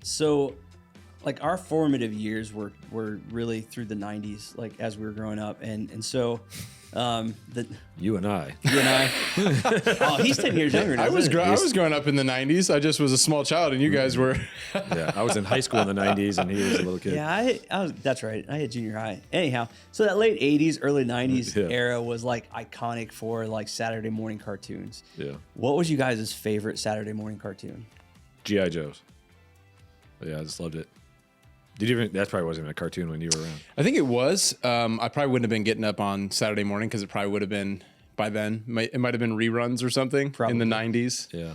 So, like our formative years were really through the 90s, like as we were growing up, and so You and I. oh, he's 10 years younger than I was growing up in the 90s. I just was a small child, and you guys were. Yeah, I was in high school in the 90s, and he was a little kid. Yeah, I was. That's right. I had junior high. Anyhow, so that late 80s, early 90s era was like iconic for like Saturday morning cartoons. Yeah. What was you guys' favorite Saturday morning cartoon? G.I. Joe's. Yeah, I just loved it. Did you even? That probably wasn't even a cartoon when you were around. I think it was. I probably wouldn't have been getting up on Saturday morning because it probably would have been by then. It might have been reruns or something in the 90s. Yeah.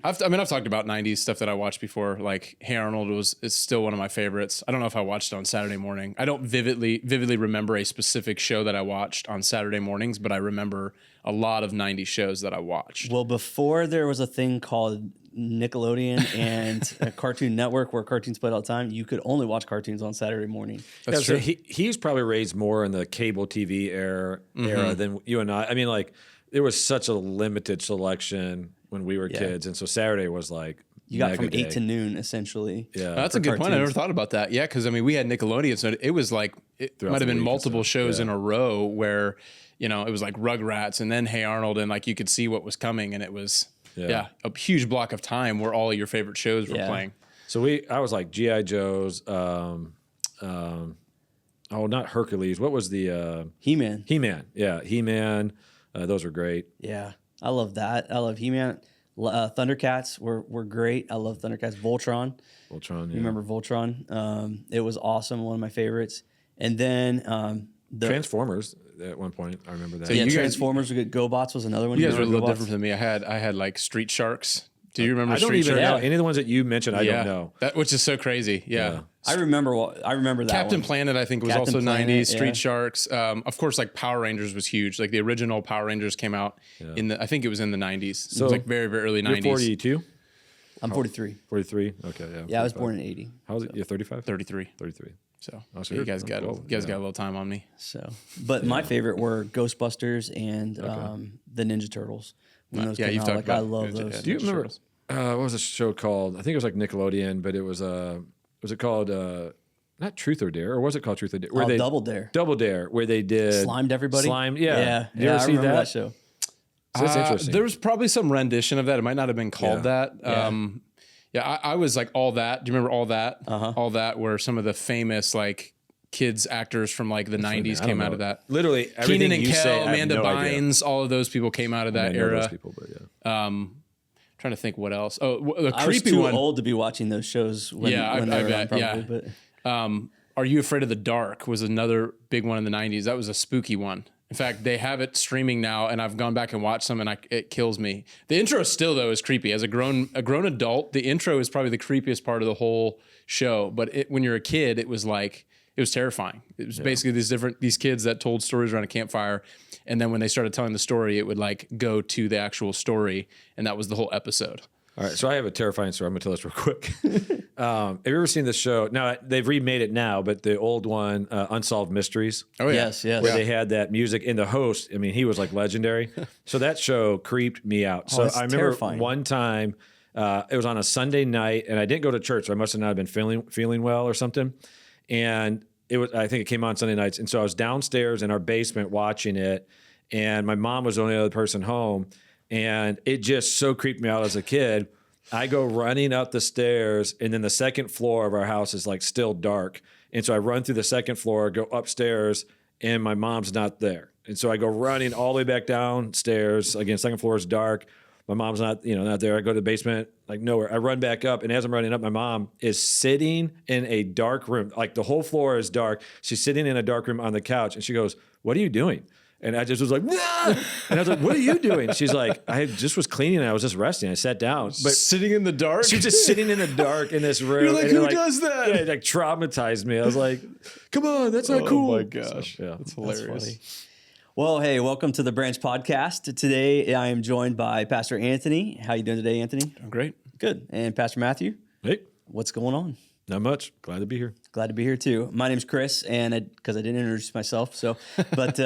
I've talked about 90s stuff that I watched before. Like Hey Arnold is still one of my favorites. I don't know if I watched it on Saturday morning. I don't vividly remember a specific show that I watched on Saturday mornings, but I remember a lot of 90s shows that I watched. Well, before there was a thing called Nickelodeon and a Cartoon Network where cartoons played all the time, you could only watch cartoons on Saturday morning. That's true. So he's probably raised more in the cable TV era than you and I. I mean, like, there was such a limited selection when we were kids, and so Saturday was like you got from 8 to noon essentially. Yeah, that's a good point. I never thought about that. Yeah, because I mean, we had Nickelodeon, so it was like it might have been multiple shows in a row where it was like Rugrats and then Hey Arnold, and like you could see what was coming, and it was a huge block of time where all of your favorite shows were playing. So I was like G.I. Joe's. Not Hercules. What was the He-Man? He-Man. Yeah, He-Man. Those were great. Yeah, I love that. I love He-Man. Thundercats were great. I love Thundercats. Voltron. Voltron. Yeah. You remember Voltron? It was awesome. One of my favorites. And then the Transformers. At one point, I remember that. So Transformers were good. GoBots was another one. You guys were a little different than me. I had like Street Sharks. Do you remember Street Sharks? I don't even know. Any of the ones that you mentioned, I don't know. Which is so crazy. Yeah. I remember that Captain one. Planet, I think, was Captain also Planet, 90s. Street Sharks. Of course, like Power Rangers was huge. Like the original Power Rangers came out I think it was in the 90s. So it was like very, very early 90s. You're 42? I'm 43. 43? Okay, yeah. Yeah, I was born in 80. How was it? You're 35? 33. 33. So you guys got a little time on me. So, but my favorite were Ghostbusters and the Ninja Turtles. When those came out, I love those. Do you remember what was a show called? I think it was like Nickelodeon, but it was it called not Truth or Dare, or was it called Truth or Dare? Where Double Dare. Double Dare, where they did slimed everybody. Yeah. Did you ever see that show? So that's interesting. There was probably some rendition of that. It might not have been called that. I was like All That. Do you remember All That? All That, where some of the famous like kids actto from like the 90s came out of that. Literally, Keenan and you Kel, say, Amanda Bynes, all of those people came out of that era. Those people, but Trying to think what else. Oh, the I creepy was too one. old to be watching those shows. When I they were bet. on, probably, But. Are You Afraid of the Dark was another big one in the 90s. That was a spooky one. In fact, they have it streaming now, and I've gone back and watched some, and it kills me. The intro still, though, is creepy. As a grown adult, the intro is probably the creepiest part of the whole show. But when you're a kid, it was terrifying. It was basically these kids that told stories around a campfire, and then when they started telling the story, it would like go to the actual story, and that was the whole episode. All right, so I have a terrifying story. I'm going to tell this real quick. Have you ever seen this show? Now, they've remade it now, but the old one, Unsolved Mysteries. Oh, yeah. Yes. Where they had that music, and the host, I mean, he was like legendary. So that show creeped me out. So I remember terrifying. one time, it was on a Sunday night, and I didn't go to church, so I must have not been feeling well or something. And I think it came on Sunday nights. And so I was downstairs in our basement watching it, and my mom was the only other person home. And it just so creeped me out as a kid. I go running up the stairs, and then the second floor of our house is like still dark. And so I run through the second floor, go upstairs, and my mom's not there. And so I go running all the way back downstairs. Again, second floor is dark. My mom's not there. I go to the basement, like nowhere. I run back up, and as I'm running up, my mom is sitting in a dark room. Like the whole floor is dark. She's sitting in a dark room on the couch, and she goes, "What are you doing?" And I just was like, "Nah!" And I was like, "What are you doing?" She's like, "I just was cleaning and I was just resting." I sat down. But sitting in the dark? She's just sitting in the dark in this room. You're like, and who does that? Yeah, it like traumatized me. I was like, "Come on, that's not cool." Oh my gosh. So, yeah. That's hilarious. That's well, hey, welcome to the Branch Podcast. Today I am joined by Pastor Anthony. How you doing today, Anthony? I'm great. Good. And Pastor Matthew? Hey. What's going on? Not much. Glad to be here. Glad to be here too. My name's Chris, and because I didn't introduce myself, but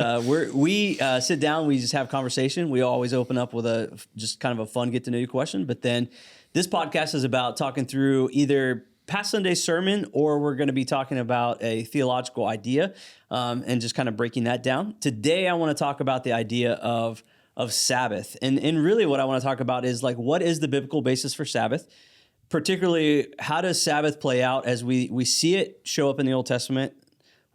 we sit down, we just have conversation. We always open up with just kind of a fun get to know you question. But then this podcast is about talking through either past Sunday's sermon, or we're going to be talking about a theological idea, and just kind of breaking that down. Today, I want to talk about the idea of Sabbath, and really what I want to talk about is like, what is the biblical basis for Sabbath? Particularly, how does Sabbath play out as we see it show up in the Old Testament?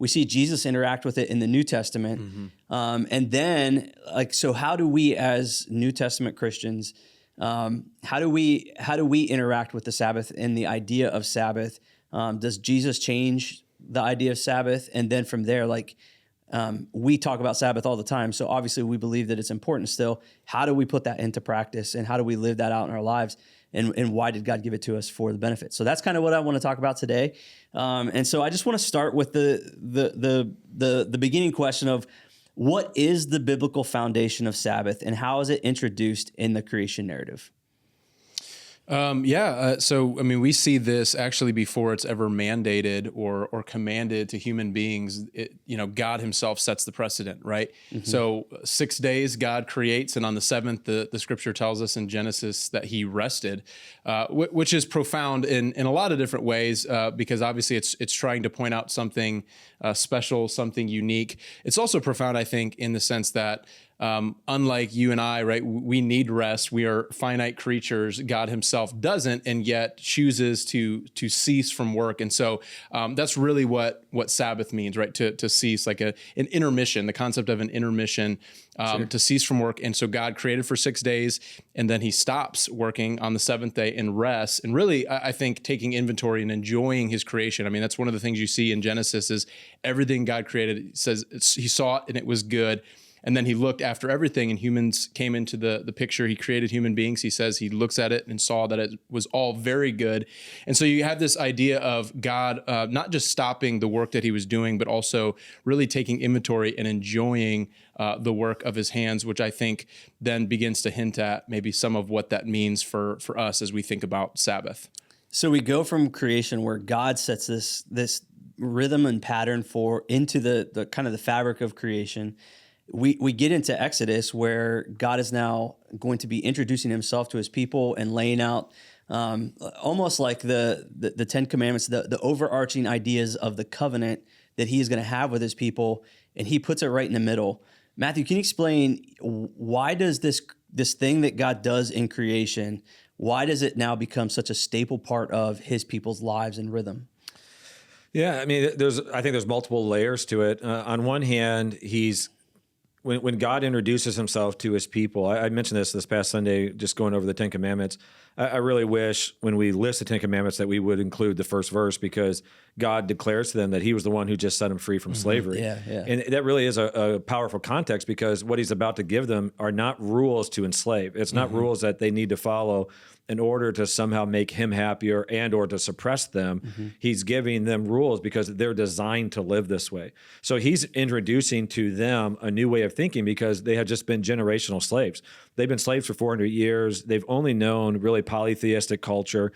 We see Jesus interact with it in the New Testament. Mm-hmm. And then, so how do we as New Testament Christians, how do we interact with the Sabbath and the idea of Sabbath? Does Jesus change the idea of Sabbath? And then from there, we talk about Sabbath all the time. So obviously we believe that it's important still. How do we put that into practice, and how do we live that out in our lives? And why did God give it to us for the benefit? So that's kind of what I want to talk about today. And so I just want to start with the beginning question of, what is the biblical foundation of Sabbath, and how is it introduced in the creation narrative? So, I mean, we see this actually before it's ever mandated or commanded to human beings. God himself sets the precedent, right? Mm-hmm. So 6 days God creates, and on the seventh, the scripture tells us in Genesis that he rested, which is profound in a lot of different ways, because obviously it's trying to point out something special, something unique. It's also profound, I think, in the sense that unlike you and I, right, we need rest. We are finite creatures. God himself doesn't, and yet chooses to cease from work. And so that's really what Sabbath means, right? To cease, like an intermission, the concept of an intermission, sure. To cease from work. And so God created for 6 days, and then he stops working on the seventh day and rests. And really, I think taking inventory and enjoying his creation. I mean, that's one of the things you see in Genesis is everything God created, says he saw it and it was good. And then he looked after everything, and humans came into the picture. He created human beings. He says he looks at it and saw that it was all very good. And so you have this idea of God not just stopping the work that he was doing, but also really taking inventory and enjoying the work of his hands, which I think then begins to hint at maybe some of what that means for us as we think about Sabbath. So we go from creation, where God sets this rhythm and pattern into the kind of the fabric of creation. We get into Exodus, where God is now going to be introducing himself to his people and laying out almost like the Ten Commandments, the overarching ideas of the covenant that he is going to have with his people, and he puts it right in the middle. Matthew, can you explain, why does this thing that God does in creation, why does it now become such a staple part of his people's lives and rhythm? Yeah, I mean, I think there's multiple layers to it. On one hand, when God introduces himself to his people, I mentioned this past Sunday, just going over the Ten Commandments. I really wish when we list the Ten Commandments that we would include the first verse, because God declares to them that he was the one who just set them free from slavery. Yeah. And that really is a powerful context, because what he's about to give them are not rules to enslave. It's not rules that they need to follow in order to somehow make him happier and or to suppress them. Mm-hmm. He's giving them rules because they're designed to live this way. So he's introducing to them a new way of thinking, because they have just been generational slaves. They've been slaves for 400 years. They've only known really polytheistic culture.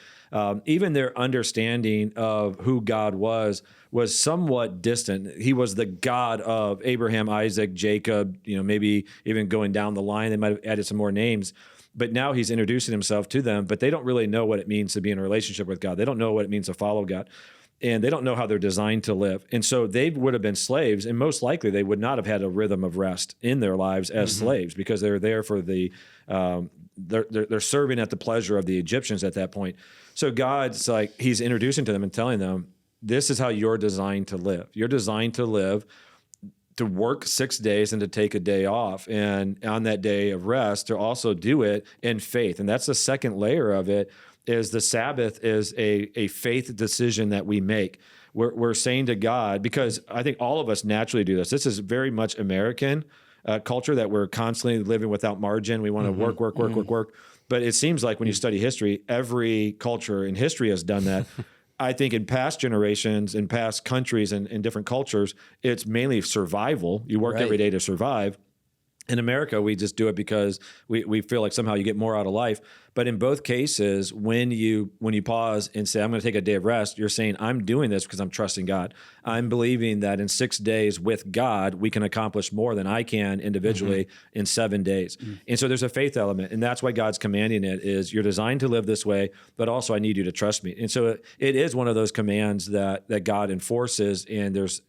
Even their understanding of who God was somewhat distant. He was the God of Abraham, Isaac, Jacob, maybe even going down the line. They might have added some more names. But now he's introducing himself to them, but they don't really know what it means to be in a relationship with God. They don't know what it means to follow God, and they don't know how they're designed to live. And so they would have been slaves, and most likely they would not have had a rhythm of rest in their lives as slaves, because they're there for they're serving at the pleasure of the Egyptians at that point. So God's he's introducing to them and telling them, this is how you're designed to live. You're designed to live, to work 6 days and to take a day off. And on that day of rest, to also do it in faith. And that's the second layer of it, is the Sabbath is a faith decision that we make. We're saying to God, because I think all of us naturally do this. This is very much American culture, that we're constantly living without margin. We want to work. But it seems like when you study history, every culture in history has done that. I think in past generations, in past countries and in different cultures, it's mainly survival. You work every day to survive. In America, we just do it because we feel like somehow you get more out of life. But in both cases, when you pause and say, I'm going to take a day of rest, you're saying, I'm doing this because I'm trusting God. I'm believing that in 6 days with God, we can accomplish more than I can individually in 7 days. And so there's a faith element. And that's why God's commanding it is you're designed to live this way, but also I need you to trust me. And so it is one of those commands that God enforces, and there's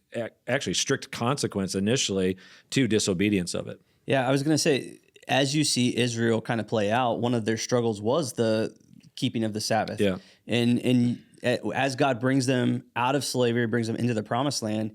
actually strict consequence initially to disobedience of it. Yeah, I was going to say, as you see Israel kind of play out, one of their struggles was the keeping of the Sabbath. Yeah. And as God brings them out of slavery, brings them into the promised land,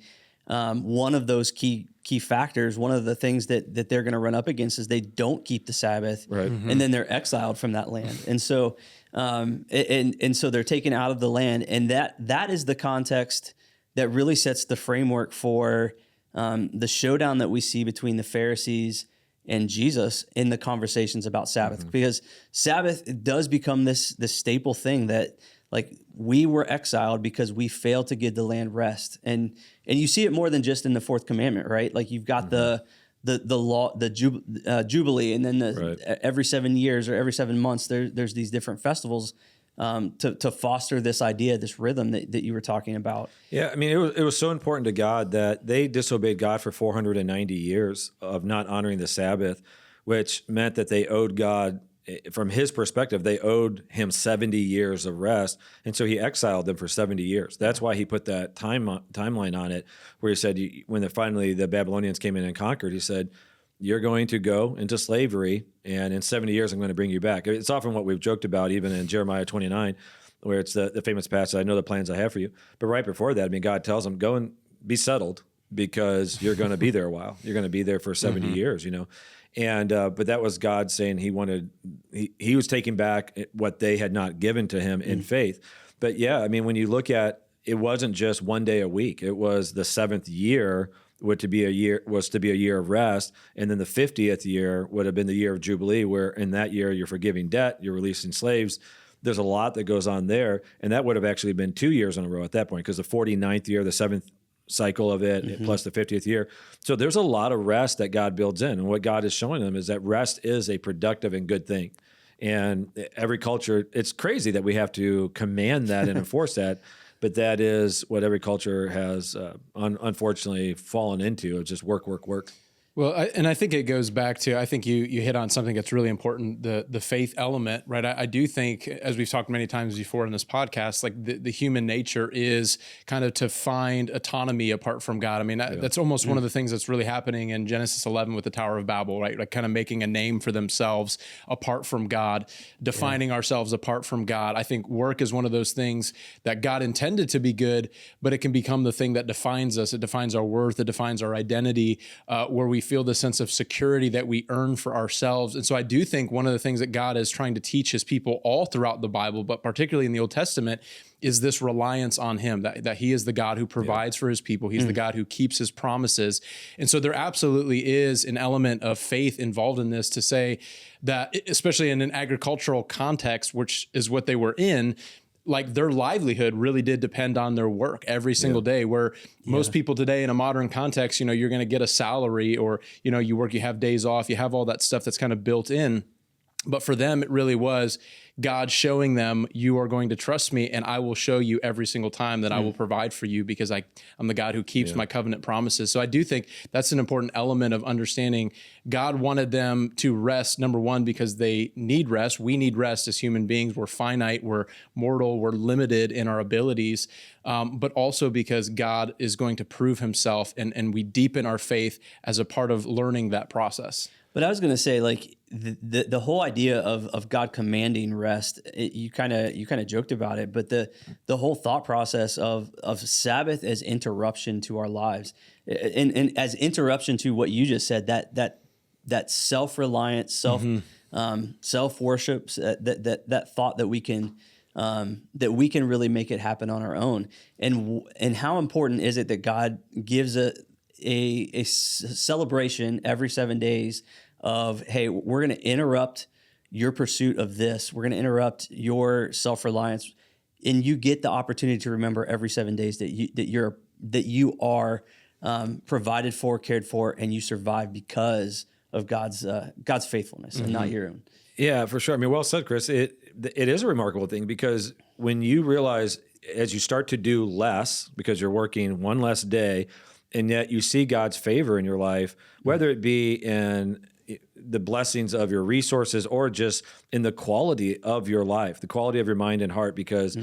one of those key factors, one of the things that they're going to run up against is they don't keep the Sabbath, right. And then they're exiled from that land. And so and so they're taken out of the land, and that is the context that really sets the framework for the showdown that we see between the Pharisees and Jesus in the conversations about Sabbath, because Sabbath does become this staple thing that, like, we were exiled because we failed to give the land rest, and you see it more than just in the fourth commandment, right? Like, you've got the law, the Jubilee, and then every 7 years or every 7 months there's these different festivals to foster this idea, this rhythm that you were talking about. Yeah, I mean, it was so important to God that they disobeyed God for 490 years of not honoring the Sabbath, which meant that they owed God, from his perspective, they owed him 70 years of rest. And so he exiled them for 70 years. That's why he put that timeline on it, where he said, when finally the Babylonians came in and conquered, he said, you're going to go into slavery, and in 70 years, I'm going to bring you back. It's often what we've joked about, even in Jeremiah 29, where it's the famous passage, I know the plans I have for you. But right before that, I mean, God tells them, go and be settled, because you're going to be there a while. You're going to be there for 70 years, you know. And but that was God saying he was taking back what they had not given to him in faith. But yeah, I mean, when you look at, it wasn't just 1 day a week. It was the 7th year was to be a year of rest, and then the 50th year would have been the year of Jubilee, where in that year you're forgiving debt, you're releasing slaves. There's a lot that goes on there, and that would have actually been 2 years in a row at that point, because the 49th year, the 7th cycle of it, plus the 50th year. So there's a lot of rest that God builds in, and what God is showing them is that rest is a productive and good thing. And every culture, it's crazy that we have to command that and enforce that, but that is what every culture has unfortunately fallen into. It's just work, work, work. Well, I think it goes back to, I think you hit on something that's really important, the faith element, right? I do think, as we've talked many times before in this podcast, like the human nature is kind of to find autonomy apart from God. I mean, that's almost one of the things that's really happening in Genesis 11 with the Tower of Babel, right? Like kind of making a name for themselves apart from God, defining ourselves apart from God. I think work is one of those things that God intended to be good, but it can become the thing that defines us. It defines our worth. It defines our identity, where we feel the sense of security that we earn for ourselves. And so I do think one of the things that God is trying to teach his people all throughout the Bible, but particularly in the Old Testament, is this reliance on him, that he is the God who provides for his people. He's the God who keeps his promises. And so there absolutely is an element of faith involved in this, to say that, especially in an agricultural context, which is what they were in, like their livelihood really did depend on their work every single day, where most people today in a modern context, you know, you're going to get a salary, or, you know, you work, you have days off, you have all that stuff that's kind of built in. But for them, it really was God showing them, you are going to trust me, and I will show you every single time that I will provide for you, because I'm the God who keeps my covenant promises. So I do think that's an important element of understanding God wanted them to rest, number one, because they need rest. We need rest as human beings. We're finite, we're mortal, we're limited in our abilities, but also because God is going to prove himself, and we deepen our faith as a part of learning that process. But I was going to say, like, the whole idea of God commanding rest, you kind of joked about it, but the whole thought process of Sabbath as interruption to our lives, and as interruption to what you just said, that self-reliant, self-worship, that thought that we can really make it happen on our own, and how important is it that God gives a celebration every 7 days of, hey, we're going to interrupt your pursuit of this. We're going to interrupt your self-reliance, and you get the opportunity to remember every 7 days that you are provided for, cared for, and you survive because of God's faithfulness and not your own. Yeah, for sure. I mean, well said, Chris. It is a remarkable thing, because when you realize, as you start to do less because you're working one less day, and yet you see God's favor in your life, whether it be in the blessings of your resources or just in the quality of your life, the quality of your mind and heart, because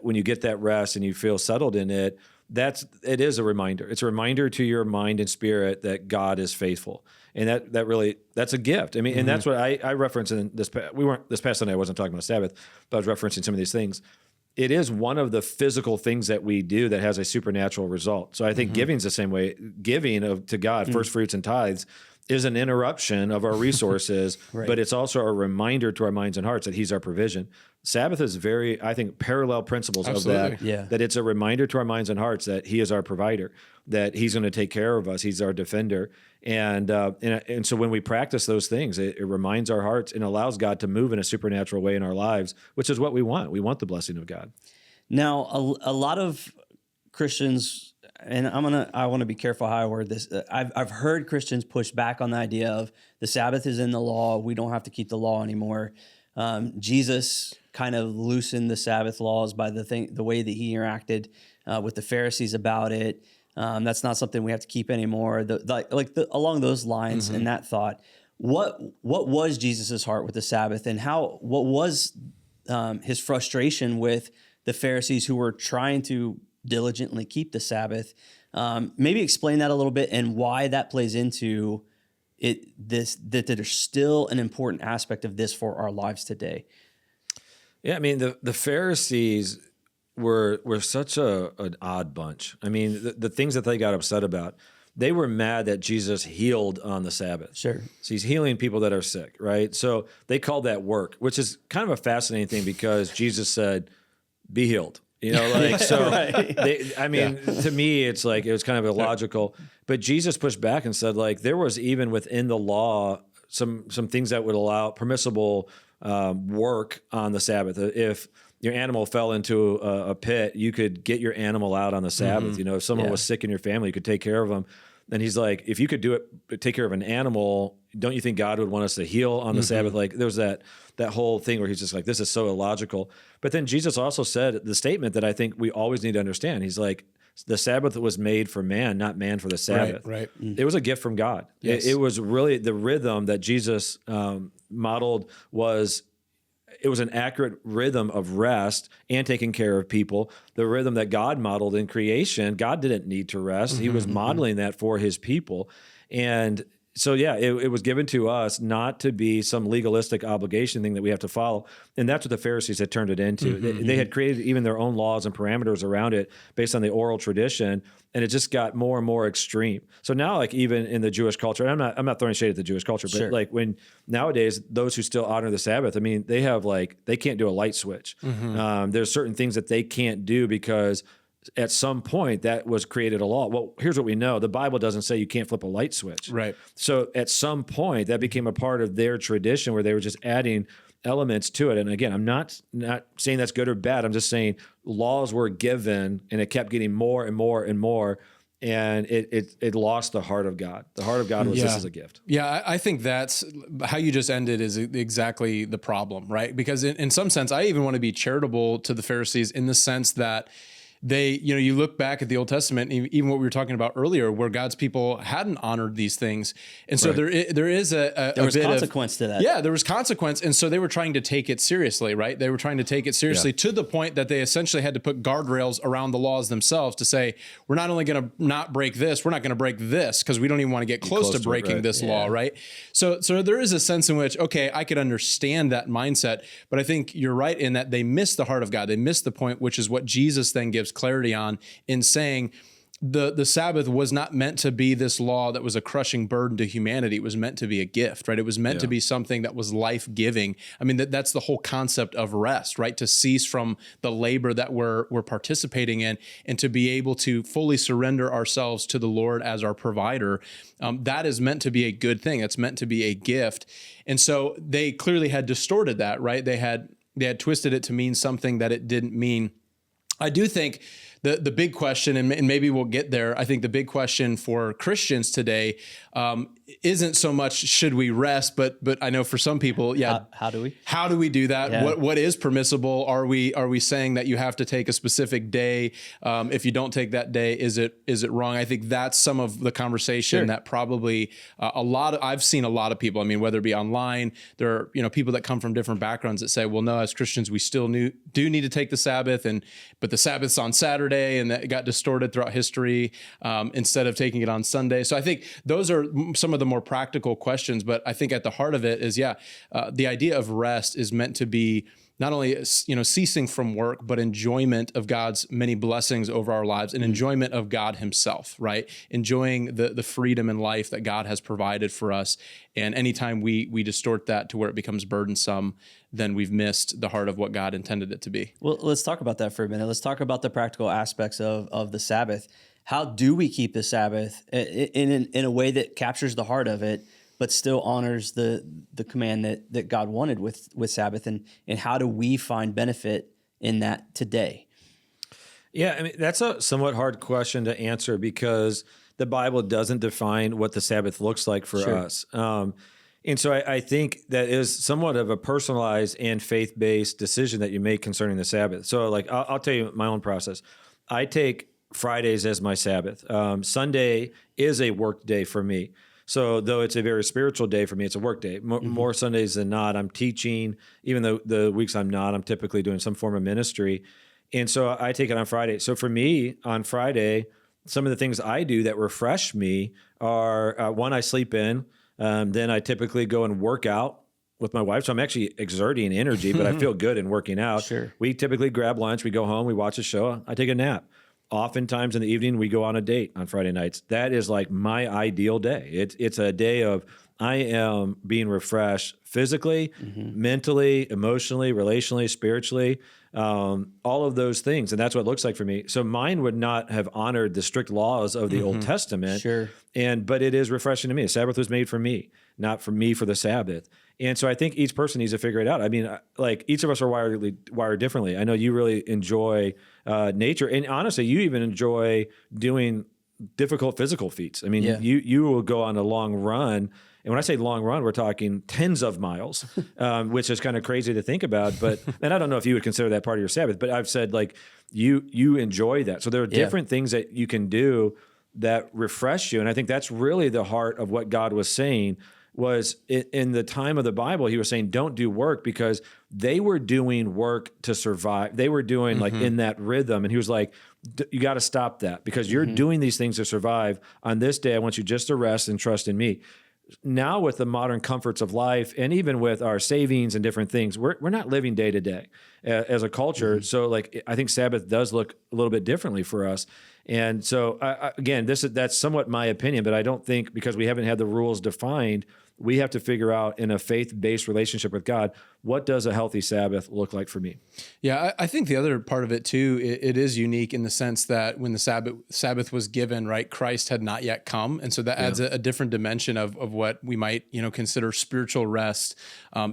when you get that rest and you feel settled in it, it is a reminder. It's a reminder to your mind and spirit that God is faithful. And that's a gift. I mean, and that's what I reference in this past Sunday, I wasn't talking about Sabbath, but I was referencing some of these things. It is one of the physical things that we do that has a supernatural result. So I think giving is the same way. Giving to God, first fruits and tithes, is an interruption of our resources, but it's also a reminder to our minds and hearts that He's our provision. Sabbath is very, I think, parallel principles of that. Yeah. That it's a reminder to our minds and hearts that He is our provider, that He's going to take care of us, He's our defender. And so when we practice those things, it reminds our hearts and allows God to move in a supernatural way in our lives, which is what we want. We want the blessing of God. Now, a lot of Christians, and I want to be careful how I word this. I've heard Christians push back on the idea of the Sabbath is in the law. We don't have to keep the law anymore. Jesus kind of loosened the Sabbath laws by the way that He interacted with the Pharisees about it. That's not something we have to keep anymore. Along those lines and that thought. What was Jesus's heart with the Sabbath, and what was His frustration with the Pharisees who were trying to diligently keep the Sabbath? Maybe explain that a little bit and why that plays into it. That there's still an important aspect of this for our lives today. Yeah, I mean the Pharisees were such an odd bunch. I mean the things that they got upset about. They were mad that Jesus healed on the Sabbath. Sure. So He's healing people that are sick, right? So they called that work, which is kind of a fascinating thing because Jesus said, "Be healed." You know, like, so, to me, it's like, it was kind of illogical, but Jesus pushed back and said, like, there was even within the law, some things that would allow permissible work on the Sabbath. If your animal fell into a pit, you could get your animal out on the Sabbath. You know, if someone was sick in your family, you could take care of them. And He's like, if you could do it, take care of an animal, don't you think God would want us to heal on the Sabbath? Like, there was that whole thing where He's just like, this is so illogical. But then Jesus also said the statement that I think we always need to understand. He's like, the Sabbath was made for man, not man for the Sabbath. Right. It was a gift from God. Yes. It was really the rhythm that Jesus modeled it was an accurate rhythm of rest and taking care of people. The rhythm that God modeled in creation, God didn't need to rest. He was modeling that for His people. And so, it was given to us not to be some legalistic obligation thing that we have to follow. And that's what the Pharisees had turned it into. They had created even their own laws and parameters around it based on the oral tradition. And it just got more and more extreme. So now, like, even in the Jewish culture, and I'm not throwing shade at the Jewish culture, but like when nowadays those who still honor the Sabbath, I mean, they have they can't do a light switch. There's certain things that they can't do because at some point that was created a law. Well, here's what we know. The Bible doesn't say you can't flip a light switch. Right. So at some point that became a part of their tradition where they were just adding elements to it. And again, I'm not saying that's good or bad. I'm just saying laws were given and it kept getting more and more and more. And it lost the heart of God. The heart of God was this is a gift. Yeah, I think that's how you just ended is exactly the problem, right? Because in some sense, I even want to be charitable to the Pharisees in the sense that they, you look back at the Old Testament, even what we were talking about earlier, where God's people hadn't honored these things. And so there is a bit consequence to that. Yeah, there was consequence. And so they were trying to take it seriously, right? They were trying to take it seriously to the point that they essentially had to put guardrails around the laws themselves to say, we're not only going to not break this, we're not going to break this because we don't even want to get close to breaking this law, right? So there is a sense in which, okay, I could understand that mindset, but I think you're right in that they miss the heart of God. They miss the point, which is what Jesus then gives clarity on in saying the Sabbath was not meant to be this law that was a crushing burden to humanity. It was meant to be a gift, right? It was meant to be something that was life-giving. I mean, that's the whole concept of rest, right? To cease from the labor that we're participating in and to be able to fully surrender ourselves to the Lord as our provider. That is meant to be a good thing. It's meant to be a gift. And so they clearly had distorted that, right? They had twisted it to mean something that it didn't mean. I do think the big question, and maybe we'll get there, I think the big question for Christians today isn't so much should we rest, but I know for some people, How do we? How do we do that? Yeah. What is permissible? Are we saying that you have to take a specific day? If you don't take that day, is it wrong? I think that's some of the conversation that probably I've seen a lot of people. I mean, whether it be online, there are people that come from different backgrounds that say, well, no, as Christians, we still do need to take the Sabbath, but the Sabbath's on Saturday, and that got distorted throughout history instead of taking it on Sunday. So I think those are some of the more practical questions, but I think at the heart of it is, the idea of rest is meant to be not only ceasing from work, but enjoyment of God's many blessings over our lives and enjoyment of God himself, right? Enjoying the freedom and life that God has provided for us. And anytime we distort that to where it becomes burdensome, then we've missed the heart of what God intended it to be. Well, let's talk about that for a minute. Let's talk about the practical aspects of the Sabbath. How do we keep the Sabbath in a way that captures the heart of it, but still honors the command that God wanted with Sabbath, and how do we find benefit in that today? Yeah, I mean, that's a somewhat hard question to answer because the Bible doesn't define what the Sabbath looks like for us. And so I think that is somewhat of a personalized and faith-based decision that you make concerning the Sabbath. So like, I'll tell you my own process. I take Fridays as my Sabbath. Sunday is a work day for me. So though it's a very spiritual day for me, it's a work day. More Sundays than not, I'm teaching. Even though the weeks I'm not, I'm typically doing some form of ministry. And so I take it on Friday. So for me, on Friday, some of the things I do that refresh me are, one, I sleep in. Then I typically go and work out with my wife. So I'm actually exerting energy, but I feel good in working out. Sure. We typically grab lunch, we go home, we watch a show, I take a nap. Oftentimes in the evening, we go on a date on Friday nights. That is like my ideal day. It's a day of I am being refreshed physically, mentally, emotionally, relationally, spiritually, all of those things. And that's what it looks like for me. So mine would not have honored the strict laws of the Old Testament. Sure. But it is refreshing to me. The Sabbath was made for me, not for me for the Sabbath. And so I think each person needs to figure it out. I mean, like each of us are wired differently. I know you really enjoy nature, and honestly, you even enjoy doing difficult physical feats. I mean, you will go on a long run. And when I say long run, we're talking tens of miles, which is kind of crazy to think about. And I don't know if you would consider that part of your Sabbath, but I've said like you enjoy that. So there are different things that you can do that refresh you. And I think that's really the heart of what God was saying was in the time of the Bible, he was saying, don't do work because they were doing work to survive. They were doing like in that rhythm. And he was like, you got to stop that because you're doing these things to survive. On this day, I want you just to rest and trust in me. Now with the modern comforts of life and even with our savings and different things, we're not living day to day as a culture. So like, I think Sabbath does look a little bit differently for us. And so again, that's somewhat my opinion, but I don't think because we haven't had the rules defined, we have to figure out in a faith-based relationship with God, what does a healthy Sabbath look like for me? Yeah, I think the other part of it too, it is unique in the sense that when the Sabbath was given, right, Christ had not yet come. And so that adds a different dimension of what we might, consider spiritual rest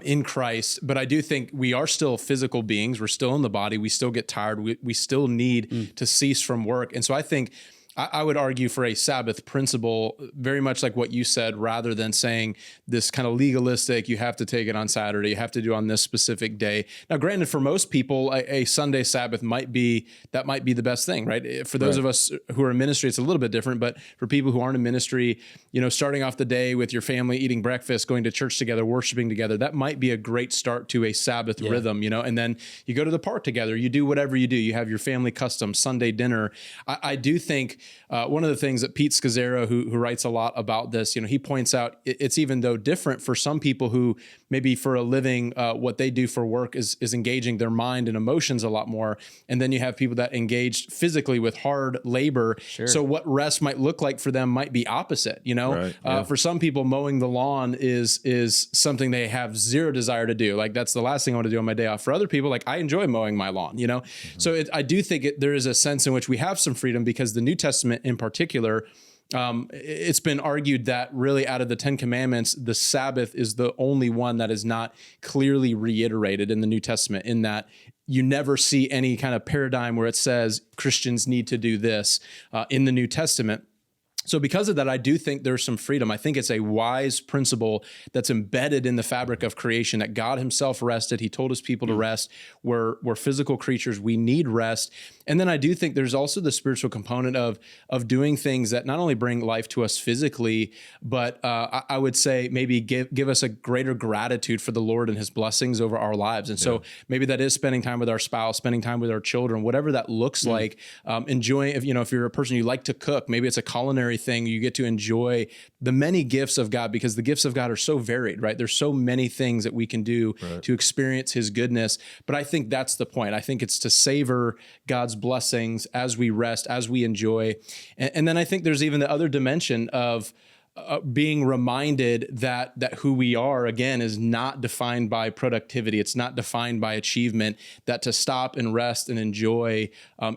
in Christ. But I do think we are still physical beings. We're still in the body. We still get tired. We still need to cease from work. And so I think I would argue for a Sabbath principle, very much like what you said, rather than saying this kind of legalistic, you have to take it on Saturday, you have to do it on this specific day. Now, granted, for most people, a Sunday Sabbath might be the best thing, right? For those of us who are in ministry, it's a little bit different, but for people who aren't in ministry, starting off the day with your family, eating breakfast, going to church together, worshiping together, that might be a great start to a Sabbath rhythm, and then you go to the park together, you do whatever you do, you have your family custom Sunday dinner. I do think one of the things that Pete Scazzaro, who writes a lot about this, he points out it's even though different for some people who maybe for a living, what they do for work is engaging their mind and emotions a lot more. And then you have people that engage physically with hard labor. Sure. So what rest might look like for them might be opposite, Right, for some people, mowing the lawn is something they have zero desire to do. Like that's the last thing I want to do on my day off. For other people, like I enjoy mowing my lawn, So I do think there is a sense in which we have some freedom because the New Testament in particular, it's been argued that really out of the 10 commandments, the Sabbath is the only one that is not clearly reiterated in the New Testament, in that you never see any kind of paradigm where it says Christians need to do this in the New Testament. So because of that, I do think there's some freedom. I think it's a wise principle that's embedded in the fabric of creation, that God himself rested. He told his people to rest. We're physical creatures. We need rest. And then I do think there's also the spiritual component of doing things that not only bring life to us physically, but I would say maybe give us a greater gratitude for the Lord and his blessings over our lives. And so maybe that is spending time with our spouse, spending time with our children, whatever that looks like, enjoying, if you're a person you like to cook, maybe it's a culinary thing, you get to enjoy the many gifts of God, because the gifts of God are so varied, right? There's so many things that we can do to experience his goodness. But I think that's the point. I think it's to savor God's blessings as we rest, as we enjoy. And then I think there's even the other dimension of being reminded that who we are, again, is not defined by productivity. It's not defined by achievement, that to stop and rest and enjoy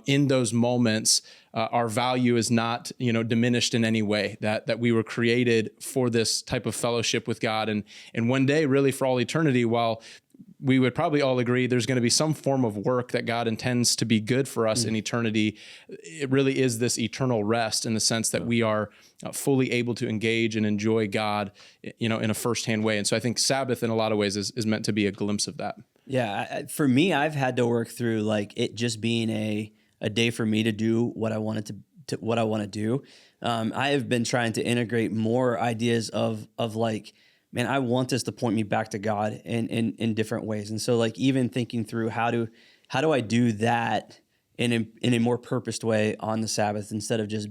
in those moments, our value is not, diminished in any way, that we were created for this type of fellowship with God. And one day, really for all eternity, while we would probably all agree there's going to be some form of work that God intends to be good for us in eternity, it really is this eternal rest in the sense that we are fully able to engage and enjoy God, in a firsthand way. And so I think Sabbath in a lot of ways is meant to be a glimpse of that. Yeah. For me, I've had to work through like it just being a day for me to do what I wanted to what I want to do. I have been trying to integrate more ideas of like, man, I want this to point me back to God in different ways. And so like even thinking through how do I do that in a more purposed way on the Sabbath instead of just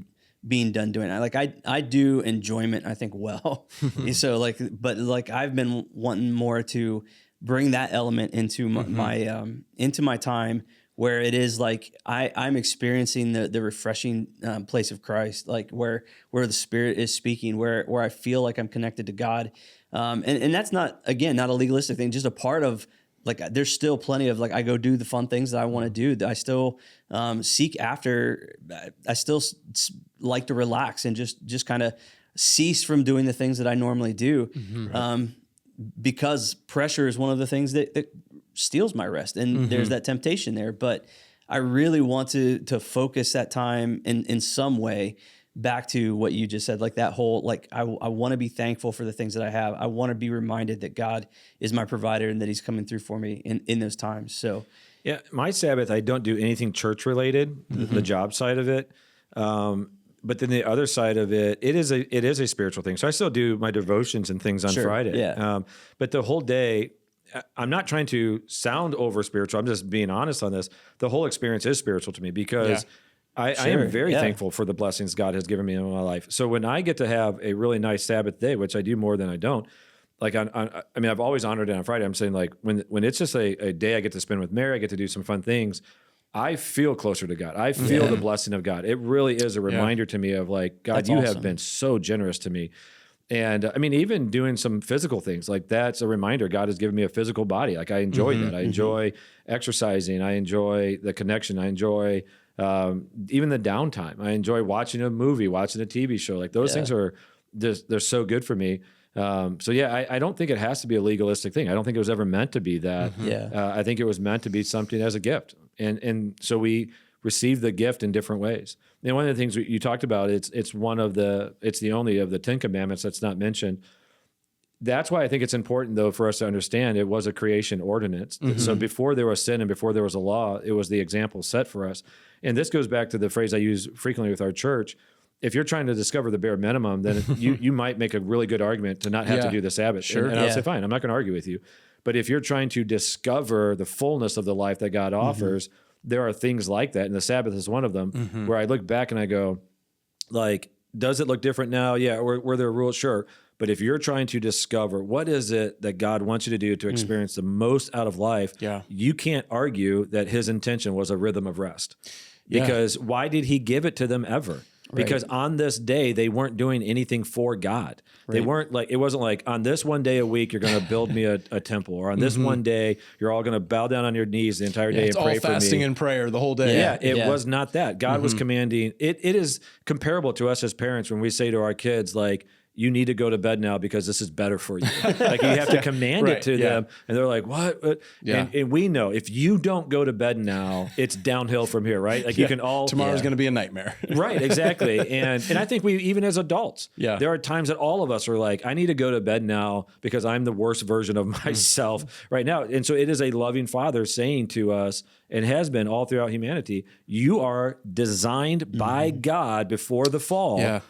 being done doing it. Like I do enjoyment, I think, well. So like, but like I've been wanting more to bring that element into my time, where it is like I'm experiencing the refreshing place of Christ, like where the Spirit is speaking, where I feel like I'm connected to God. And that's not a legalistic thing, just a part of like, there's still plenty of like, I go do the fun things that I want to do. I still seek after, I still like to relax and just kind of cease from doing the things that I normally do. Because pressure is one of the things that steals my rest, and there's that temptation there. But I really want to focus that time in some way back to what you just said, like that whole, like, I want to be thankful for the things that I have. I want to be reminded that God is my provider and that he's coming through for me in those times. So yeah, my Sabbath, I don't do anything church related, the job side of it. But then the other side of it, it is a spiritual thing. So I still do my devotions and things on Friday. Yeah. But the whole day, I'm not trying to sound over spiritual. I'm just being honest on this. The whole experience is spiritual to me because I am very thankful for the blessings God has given me in my life. So when I get to have a really nice Sabbath day, which I do more than I don't, like I mean, I've always honored it on Friday. I'm saying like when it's just a day I get to spend with Mary, I get to do some fun things, I feel closer to God. I feel the blessing of God. It really is a reminder to me of like, God, you have been so generous to me. And I mean, even doing some physical things, like that's a reminder. God has given me a physical body. Like I enjoy that. I enjoy exercising. I enjoy the connection. I enjoy even the downtime. I enjoy watching a movie, watching a TV show. Like those things are, they're so good for me. So yeah, I don't think it has to be a legalistic thing. I don't think it was ever meant to be that. I think it was meant to be something as a gift. And so we receive the gift in different ways. And one of the things you talked about, it's the only of the 10 commandments that's not mentioned. That's why I think it's important though for us to understand it was a creation ordinance. So before there was sin and before there was a law, it was the example set for us. And this goes back to the phrase I use frequently with our church. If you're trying to discover the bare minimum, then you might make a really good argument to not have to do the Sabbath. Sure. And I'll say, fine, I'm not going to argue with you. But if you're trying to discover the fullness of the life that God offers, there are things like that. And the Sabbath is one of them where I look back and I go, like, does it look different now? Yeah. Were there rules? Sure. But if you're trying to discover what is it that God wants you to do to experience the most out of life, you can't argue that his intention was a rhythm of rest. Because why did he give it to them ever? Because on this day, they weren't doing anything for God. They weren't like, it wasn't like on this one day a week, you're going to build me a temple, or on this one day, you're all going to bow down on your knees the entire day and pray for me. It's all fasting and prayer the whole day. It was not that. God was commanding, it is comparable to us as parents when we say to our kids, like, you need to go to bed now because this is better for you. Like you have to command it to them. And they're like, what? Yeah. And we know if you don't go to bed now, it's downhill from here, right? Like you can all. Tomorrow's going to be a nightmare. Right, exactly. And I think we, even as adults, Yeah. there are times that all of us are like, I need to go to bed now because I'm the worst version of myself right now. And so it is a loving Father saying to us, and has been all throughout humanity, you are designed by God before the fall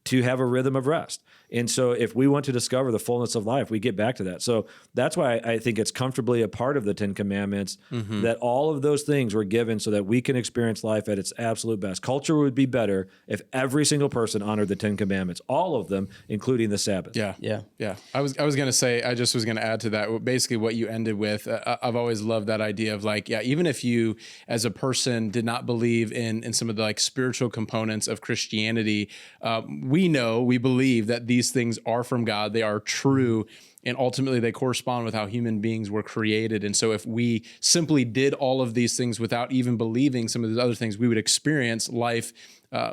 to have a rhythm of rest. And so if we want to discover the fullness of life, we get back to that. So that's why I think it's comfortably a part of the 10 Commandments that all of those things were given so that we can experience life at its absolute best. Culture would be better if every single person honored the 10 Commandments, all of them, including the Sabbath. Yeah. Yeah. Yeah. I was going to say, I just was going to add to that, basically what you ended with. I've always loved that idea of like, even if you as a person did not believe in some of the like spiritual components of Christianity, we believe that these things are from God. They are true. And ultimately they correspond with how human beings were created. And so if we simply did all of these things without even believing some of these other things, we would experience life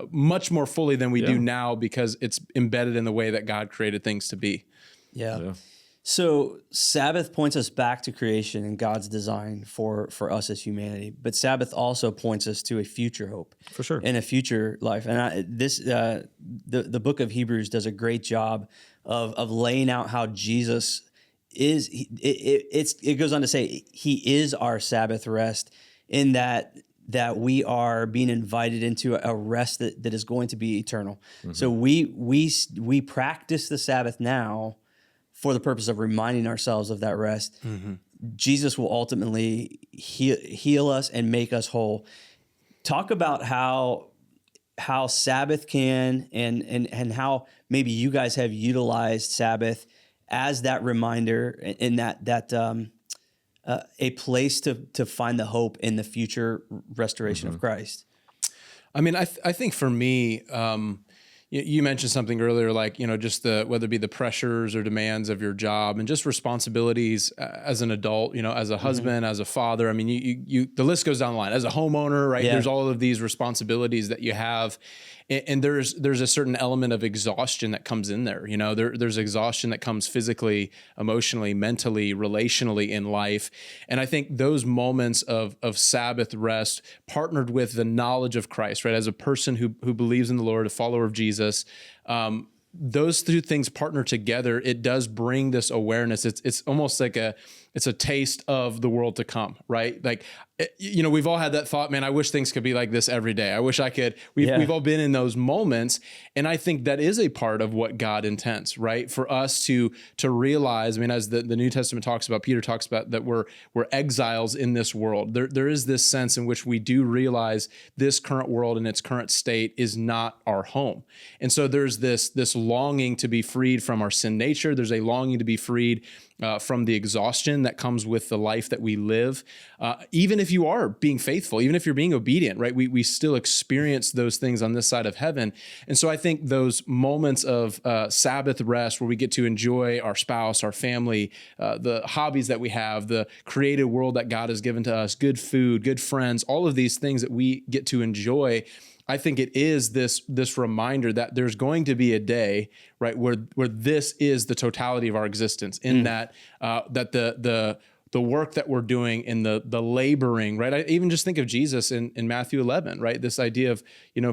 much more fully than we do now because it's embedded in the way that God created things to be. Yeah. So Sabbath points us back to creation and God's design for us as humanity. But Sabbath also points us to a future hope. For sure. And a future life. And the book of Hebrews does a great job of laying out how Jesus is. It goes on to say he is our Sabbath rest, in that we are being invited into a rest that is going to be eternal. So we practice the Sabbath now for the purpose of reminding ourselves of that rest. Jesus will ultimately heal us and make us whole. Talk about how Sabbath can and how maybe you guys have utilized Sabbath as that reminder and that a place to find the hope in the future restoration of Christ. I mean, I think for me, you mentioned something earlier, like, just whether it be the pressures or demands of your job and just responsibilities as an adult, as a husband, as a father. I mean, you the list goes down the line. As a homeowner, right? Yeah. There's all of these responsibilities that you have. And there's a certain element of exhaustion that comes in there. There's exhaustion that comes physically, emotionally, mentally, relationally in life. And I think those moments of Sabbath rest partnered with the knowledge of Christ, right? As a person who believes in the Lord, a follower of Jesus, those two things partner together. It does bring this awareness. It's almost like it's a taste of the world to come, right? Like, we've all had that thought, man, I wish things could be like this every day. I wish I could. We've all been in those moments. And I think that is a part of what God intends, right? For us to realize, I mean, as the New Testament talks about, Peter talks about that we're exiles in this world. There is this sense in which we do realize this current world in its current state is not our home. And so there's this longing to be freed from our sin nature. There's a longing to be freed from the exhaustion that comes with the life that we live. Even if you are being faithful, even if you're being obedient, right? We still experience those things on this side of heaven. And so I think those moments of Sabbath rest where we get to enjoy our spouse, our family, the hobbies that we have, the creative world that God has given to us, good food, good friends, all of these things that we get to enjoy, I think it is this reminder that there's going to be a day, right, where this is the totality of our existence. In that the work that we're doing and the laboring, right? I even just think of Jesus in Matthew 11, right? This idea of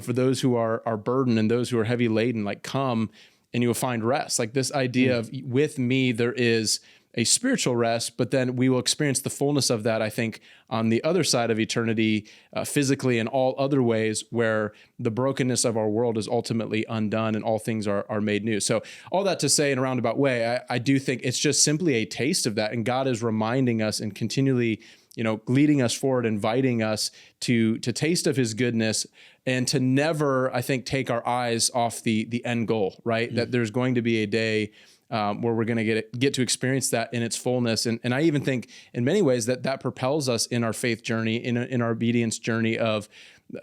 for those who are burdened and those who are heavy laden, like come and you will find rest. Like this idea of with me there is a spiritual rest, but then we will experience the fullness of that, I think, on the other side of eternity, physically and all other ways, where the brokenness of our world is ultimately undone and all things are made new. So all that to say in a roundabout way, I do think it's just simply a taste of that. And God is reminding us and continually, leading us forward, inviting us to taste of his goodness and to never, I think, take our eyes off the end goal, right? That there's going to be a day where we're going to get to experience that in its fullness. And I even think in many ways that propels us in our faith journey, in our obedience journey of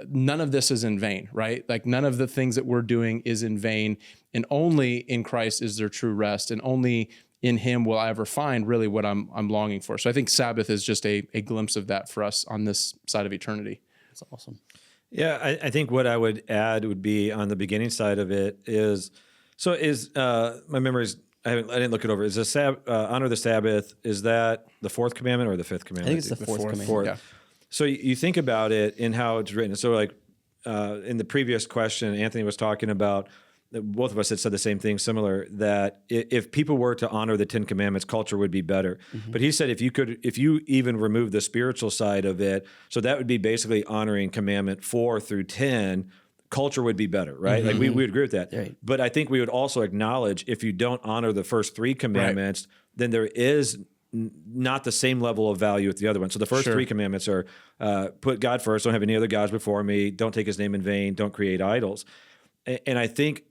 none of this is in vain, right? Like none of the things that we're doing is in vain, and only in Christ is there true rest, and only in him will I ever find really what I'm longing for. So I think Sabbath is just a glimpse of that for us on this side of eternity. That's awesome. Yeah, I think what I would add would be on the beginning side of it is So is my memories? I didn't look it over. Is the honor the Sabbath? Is that the fourth commandment or the fifth I commandment? think it's the fourth commandment. Fourth. Yeah. So you think about it in how it's written. So like in the previous question, Anthony was talking about. Both of us had said the same thing, similar, that if people were to honor the 10 commandments, culture would be better. Mm-hmm. But he said if you even remove the spiritual side of it, so that would be basically honoring commandment 4 through 10, culture would be better, right? Mm-hmm. Like we would agree with that. Right. But I think we would also acknowledge if you don't honor the first 3 commandments, then there is not the same level of value with the other one. So the first 3 commandments are put God first, don't have any other gods before me, don't take his name in vain, don't create idols. And I think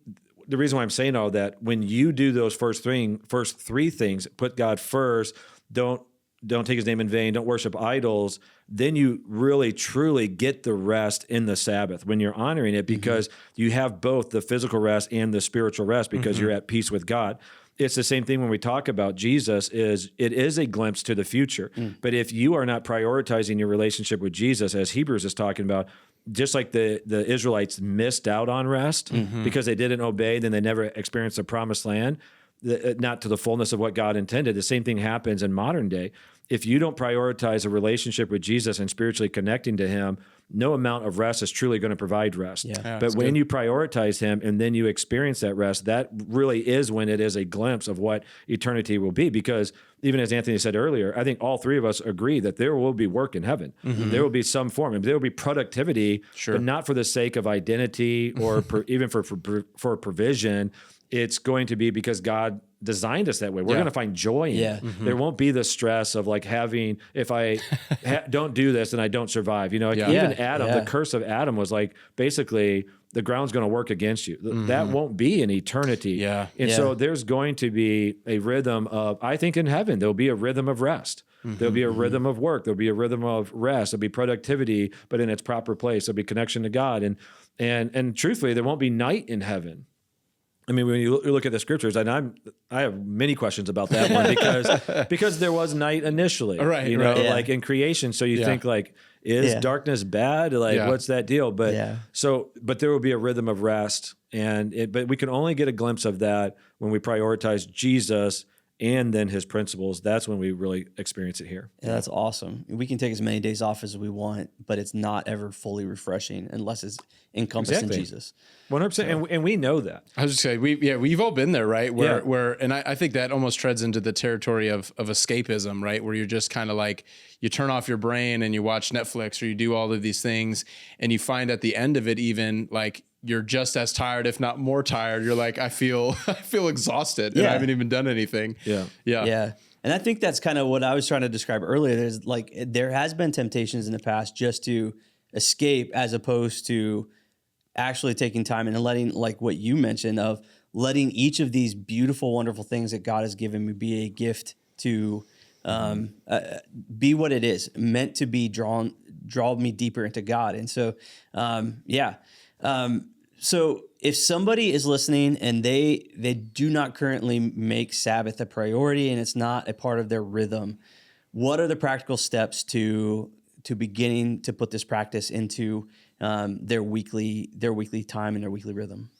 the reason why I'm saying all that, when you do those first 3 things, put God first, don't take his name in vain, don't worship idols, then you really truly get the rest in the Sabbath when you're honoring it, because you have both the physical rest and the spiritual rest because you're at peace with God. It's the same thing when we talk about Jesus. It is a glimpse to the future. But if you are not prioritizing your relationship with Jesus, as Hebrews is talking about, just like the Israelites missed out on rest because they didn't obey, then they never experienced the promised land, not to the fullness of what God intended. The same thing happens in modern day. If you don't prioritize a relationship with Jesus and spiritually connecting to him, no amount of rest is truly going to provide rest. Yeah, but when you prioritize him and then you experience that rest, that really is when it is a glimpse of what eternity will be. Because even as Anthony said earlier, I think all 3 of us agree that there will be work in heaven. There will be some form, and there will be productivity, but not for the sake of identity or even for provision. It's going to be because God designed us that way. We're going to find joy in it. There won't be the stress of like having, if I don't do this, then I don't survive. You know, like even Adam, the curse of Adam was like, basically the ground's going to work against you. That won't be in eternity. And so there's going to be a rhythm of, I think in heaven, there'll be a rhythm of rest. There'll be a rhythm of work. There'll be a rhythm of rest. There'll be productivity, but in its proper place. There'll be connection to God. And truthfully, there won't be night in heaven. I mean, when you look at the scriptures, and I have many questions about that one because there was night initially, right? You know, like in creation. So you think like, is darkness bad? Like, what's that deal? But but there will be a rhythm of rest, but we can only get a glimpse of that when we prioritize Jesus and then his principles. That's when we really experience it here. Yeah, that's awesome. We can take as many days off as we want, but it's not ever fully refreshing unless it's encompassed in Jesus. 100%. And we know that. I was just saying, we've all been there, right? Where I think that almost treads into the territory of escapism, right? Where you're just kind of like, you turn off your brain and you watch Netflix or you do all of these things, and you find at the end of it, even like, you're just as tired, if not more tired. You're like, I feel exhausted, and I haven't even done anything. Yeah. And I think that's kind of what I was trying to describe earlier. There has been temptations in the past just to escape, as opposed to actually taking time and letting, like what you mentioned, of letting each of these beautiful, wonderful things that God has given me be a gift to be what it is, meant to be draw me deeper into God. And so, so if somebody is listening and they do not currently make Sabbath a priority and it's not a part of their rhythm, what are the practical steps to beginning to put this practice into their weekly time and their weekly rhythm?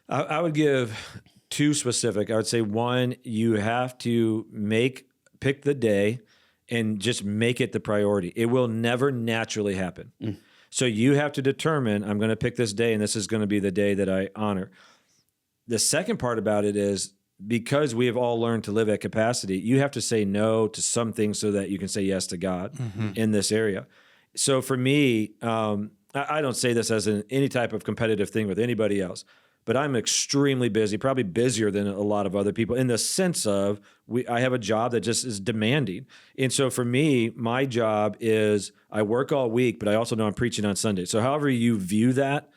I would give 2 specific. I would say 1, you have to pick the day and just make it the priority. It will never naturally happen. So you have to determine, I'm going to pick this day and this is going to be the day that I honor. The second part about it is, because we have all learned to live at capacity, you have to say no to some things so that you can say yes to God in this area. So for me, I don't say this as any type of competitive thing with anybody else, but I'm extremely busy, probably busier than a lot of other people, in the sense of I have a job that just is demanding. And so for me, my job is I work all week, but I also know I'm preaching on Sunday. So however you view that,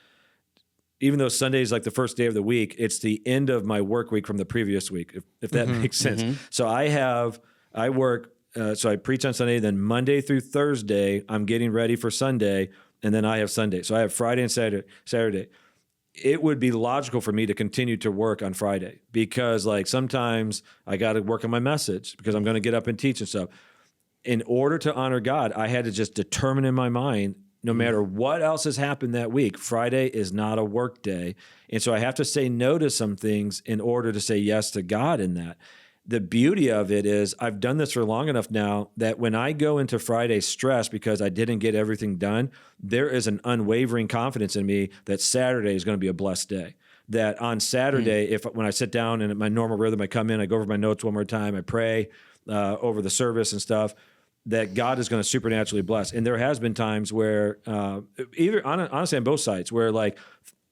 even though Sunday is like the first day of the week, it's the end of my work week from the previous week, if that makes sense. So I work, so I preach on Sunday, then Monday through Thursday, I'm getting ready for Sunday, and then I have Sunday. So I have Friday and Saturday. It would be logical for me to continue to work on Friday, because like sometimes I got to work on my message because I'm going to get up and teach and stuff. In order to honor God, I had to just determine in my mind, no matter what else has happened that week. Friday is not a work day. And so I have to say no to some things in order to say yes to God in that. The beauty of it is I've done this for long enough now that when I go into Friday stressed because I didn't get everything done, there is an unwavering confidence in me that Saturday is going to be a blessed day. That on Saturday, when I sit down and at my normal rhythm, I come in, I go over my notes one more time, I pray over the service and stuff, that God is going to supernaturally bless. And there has been times where, honestly on both sides, where like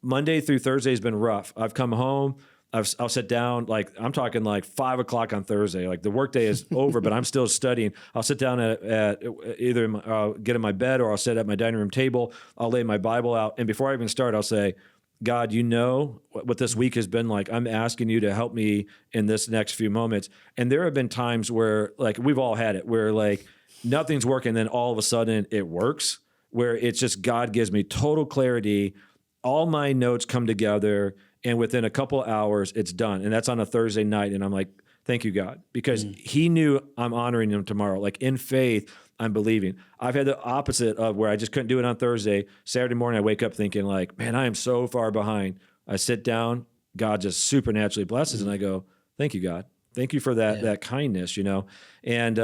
Monday through Thursday has been rough. I've come home, I'll sit down, like I'm talking like 5 o'clock on Thursday. Like the workday is over, but I'm still studying. I'll sit down at either I'll get in my bed or I'll sit at my dining room table. I'll lay my Bible out. And before I even start, I'll say, God, you know what this week has been like. I'm asking you to help me in this next few moments. And there have been times where like we've all had it, where like nothing's working. Then all of a sudden it works, where it's just God gives me total clarity. All my notes come together. And within a couple of hours, it's done. And that's on a Thursday night. And I'm like, thank you, God, because he knew I'm honoring him tomorrow. Like in faith, I'm believing. I've had the opposite of where I just couldn't do it on Thursday. Saturday morning, I wake up thinking like, man, I am so far behind. I sit down, God just supernaturally blesses. And I go, thank you, God. Thank you for that kindness, you know? And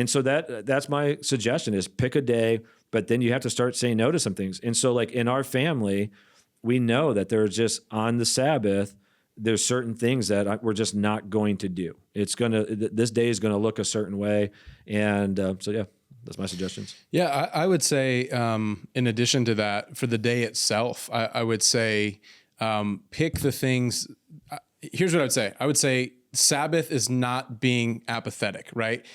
so that's my suggestion is pick a day, but then you have to start saying no to some things. And so like in our family, we know that there's just on the Sabbath, there's certain things that we're just not going to do. This day is going to look a certain way. And so, yeah, that's my suggestions. Yeah, I would say, in addition to that, for the day itself, I would say, pick the things. Here's what I would say. I would say Sabbath is not being apathetic, right?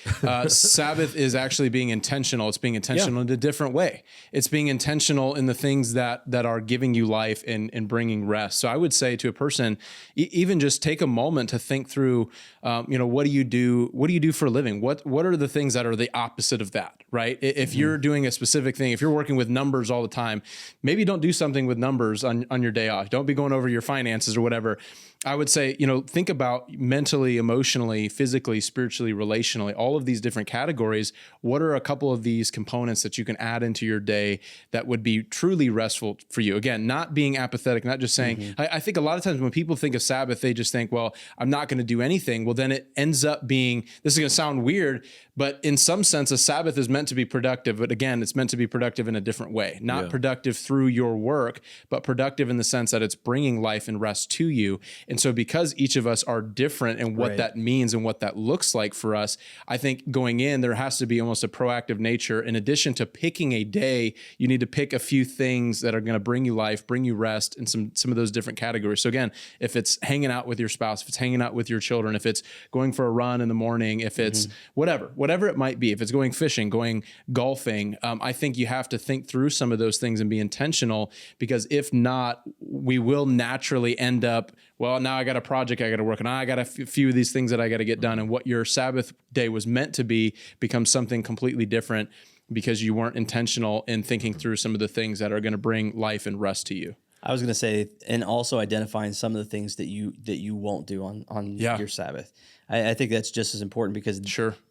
Sabbath is actually being intentional. It's being intentional in a different way. It's being intentional in the things that are giving you life and bringing rest. So I would say to a person, even just take a moment to think through, what do you do? What do you do for a living? What are the things that are the opposite of that, right? If you're doing a specific thing, if you're working with numbers all the time, maybe don't do something with numbers on your day off. Don't be going over your finances or whatever. I would say, think about mentally, emotionally, physically, spiritually, relationally, all of these different categories. What are a couple of these components that you can add into your day that would be truly restful for you? Again, not being apathetic, not just saying, I think a lot of times when people think of Sabbath, they just think, well, I'm not going to do anything. Well, then it ends up being, this is going to sound weird, but in some sense, a Sabbath is meant to be productive. But again, it's meant to be productive in a different way, not productive through your work, but productive in the sense that it's bringing life and rest to you. And so because each of us are different and what that means and what that looks like for us, I think going in, there has to be almost a proactive nature. In addition to picking a day, you need to pick a few things that are going to bring you life, bring you rest in some of those different categories. So again, if it's hanging out with your spouse, if it's hanging out with your children, if it's going for a run in the morning, if it's whatever it might be, if it's going fishing, going golfing, I think you have to think through some of those things and be intentional, because if not, we will naturally end up, well, now I got a project I got to work on. I got a few of these things that I got to get done. And what your Sabbath day was meant to be becomes something completely different because you weren't intentional in thinking through some of the things that are going to bring life and rest to you. I was going to say, and also identifying some of the things that you won't do on your Sabbath. I think that's just as important, because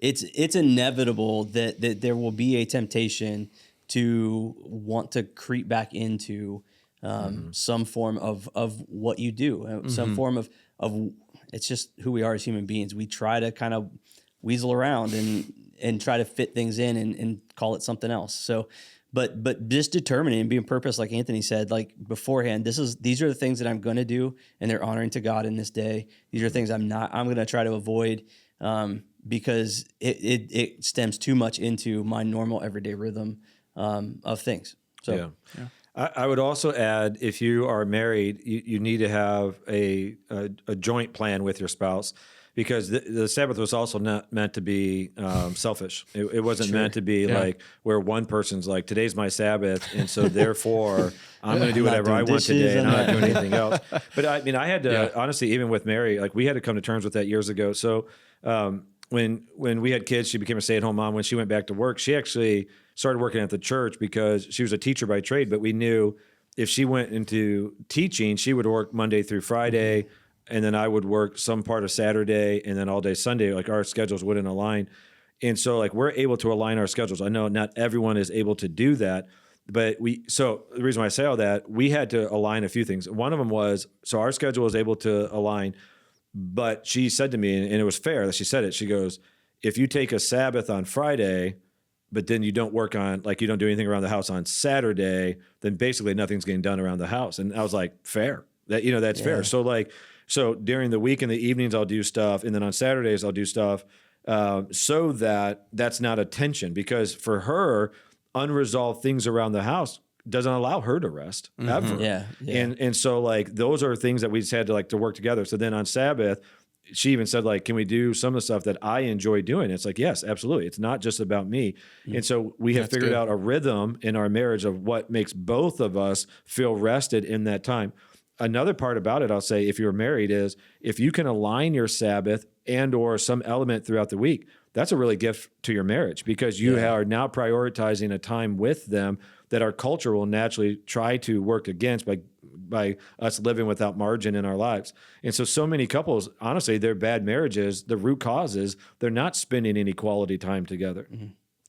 it's inevitable that there will be a temptation to want to creep back into some form of what you do, some form of it's just who we are as human beings. We try to kind of weasel around and try to fit things in and call it something else. So, but just determining and being purpose, like Anthony said, like beforehand, these are the things that I'm going to do, and they're honoring to God in this day. These are things I'm going to try to avoid, because it stems too much into my normal everyday rhythm of things. So, I would also add, if you are married, you need to have a joint plan with your spouse, because the Sabbath was also not meant to be selfish. It wasn't meant to be like where one person's like, today's my Sabbath, and so therefore I'm going to do whatever I want today, and I'm not doing anything else. But I mean, I had to honestly, even with Mary, like we had to come to terms with that years ago. So when we had kids, she became a stay-at-home mom. When she went back to work, she actually started working at the church because she was a teacher by trade, but we knew if she went into teaching, she would work Monday through Friday, and then I would work some part of Saturday, and then all day Sunday. Like our schedules wouldn't align. And so like we're able to align our schedules. I know not everyone is able to do that, So the reason why I say all that, we had to align a few things. One of them was, so our schedule was able to align, but she said to me, and it was fair that she said it. She goes, if you take a Sabbath on Friday, but then you don't work on, like, you don't do anything around the house on Saturday, then basically nothing's getting done around the house. And I was like, fair. That's fair. So during the week and the evenings, I'll do stuff. And then on Saturdays, I'll do stuff so that that's not a tension. Because for her, unresolved things around the house doesn't allow her to rest ever. Yeah. And so, like, those are things that we just had to work together. So then on Sabbath, she even said, like, can we do some of the stuff that I enjoy doing? It's like, yes, absolutely. It's not just about me. And so we have figured out a rhythm in our marriage of what makes both of us feel rested in that time. Another part about it, I'll say, if you're married, is if you can align your Sabbath and or some element throughout the week, that's a really gift to your marriage, because you are now prioritizing a time with them that our culture will naturally try to work against by us living without margin in our lives. And so many couples, honestly, their bad marriages, the root cause is they're not spending any quality time together. Mm-hmm.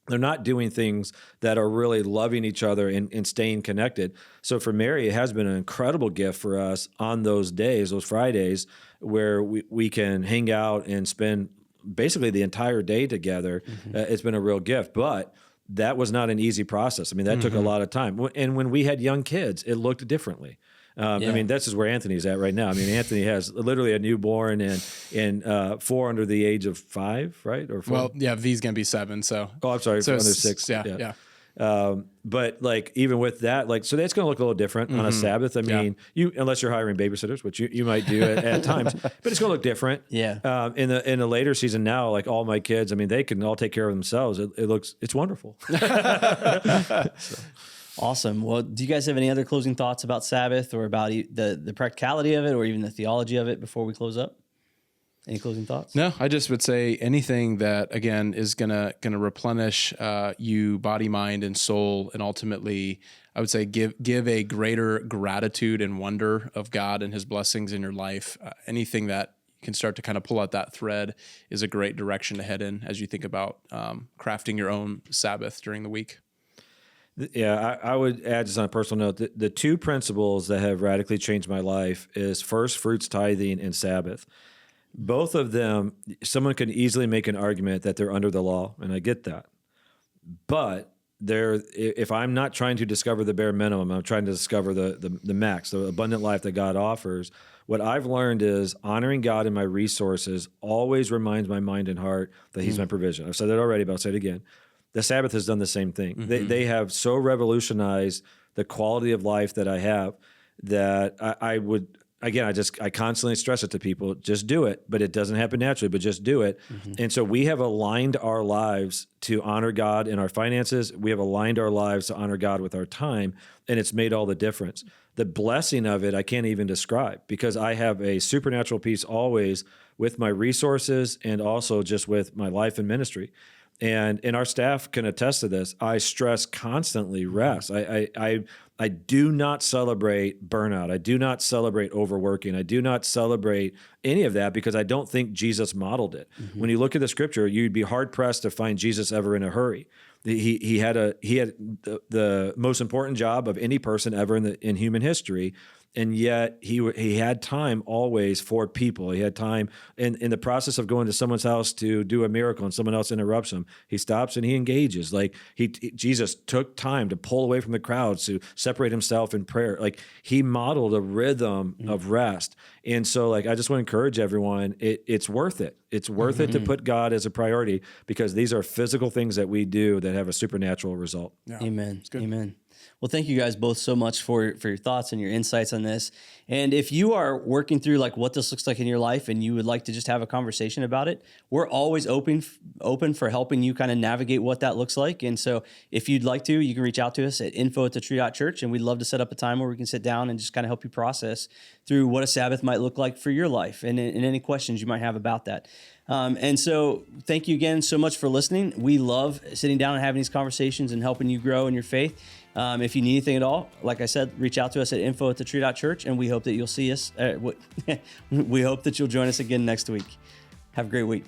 They're not doing things that are really loving each other and staying connected. So for Mary, it has been an incredible gift for us on those days, those Fridays, where we can hang out and spend basically the entire day together. Mm-hmm. It's been a real gift. But that was not an easy process. I mean, that took a lot of time. And when we had young kids, it looked differently. I mean, this is where Anthony's at right now. I mean, Anthony has literally a newborn and 4 under the age of 5, right? Or 4? Well, yeah, V's going to be 7. So, I'm sorry, so under 6. Yeah. But like, even with that, like, so that's going to look a little different on a Sabbath. I mean, unless you're hiring babysitters, which you might do at times, but it's going to look different. Yeah. In the later season now, like, all my kids, I mean, they can all take care of themselves. It's wonderful. Awesome. Well, do you guys have any other closing thoughts about Sabbath, or about the practicality of it, or even the theology of it before we close up? Any closing thoughts? No, I just would say anything that, again, is gonna replenish you, body, mind, and soul, and ultimately, I would say give a greater gratitude and wonder of God and His blessings in your life. Anything that you can start to kind of pull out that thread is a great direction to head in as you think about crafting your own Sabbath during the week. Yeah, I would add, just on a personal note, the 2 principles that have radically changed my life is first fruits tithing and Sabbath. Both of them, someone can easily make an argument that they're under the law, and I get that. But if I'm not trying to discover the bare minimum, I'm trying to discover the max, the abundant life that God offers. What I've learned is honoring God in my resources always reminds my mind and heart that He's my provision. I've said that already, but I'll say it again. The Sabbath has done the same thing. Mm-hmm. They have so revolutionized the quality of life that I have that I would, again, I constantly stress it to people, just do it, but it doesn't happen naturally, but just do it. Mm-hmm. And so we have aligned our lives to honor God in our finances. We have aligned our lives to honor God with our time, and it's made all the difference. The blessing of it, I can't even describe, because I have a supernatural peace always with my resources and also just with my life and ministry. And our staff can attest to this. I stress constantly rest. I do not celebrate burnout. I do not celebrate overworking. I do not celebrate any of that, because I don't think Jesus modeled it. Mm-hmm. When you look at the scripture, you'd be hard pressed to find Jesus ever in a hurry. He had the most important job of any person ever in human history. And yet he had time always for people. He had time in the process of going to someone's house to do a miracle and someone else interrupts him. He stops and he engages. Like Jesus took time to pull away from the crowds, to separate himself in prayer. Like, he modeled a rhythm of rest. And so, like, I just want to encourage everyone, it's worth it. It's worth it to put God as a priority, because these are physical things that we do that have a supernatural result. Yeah. Amen. Amen. Well, thank you guys both so much for your thoughts and your insights on this. And if you are working through like what this looks like in your life and you would like to just have a conversation about it, we're always open for helping you kind of navigate what that looks like. And so if you'd like to, you can reach out to us at info@Tree.Church, and we'd love to set up a time where we can sit down and just kind of help you process through what a Sabbath might look like for your life and any questions you might have about that. And so thank you again so much for listening. We love sitting down and having these conversations and helping you grow in your faith. If you need anything at all, like I said, reach out to us at info@Tree.Church, and we hope that you'll see us. We hope that you'll join us again next week. Have a great week.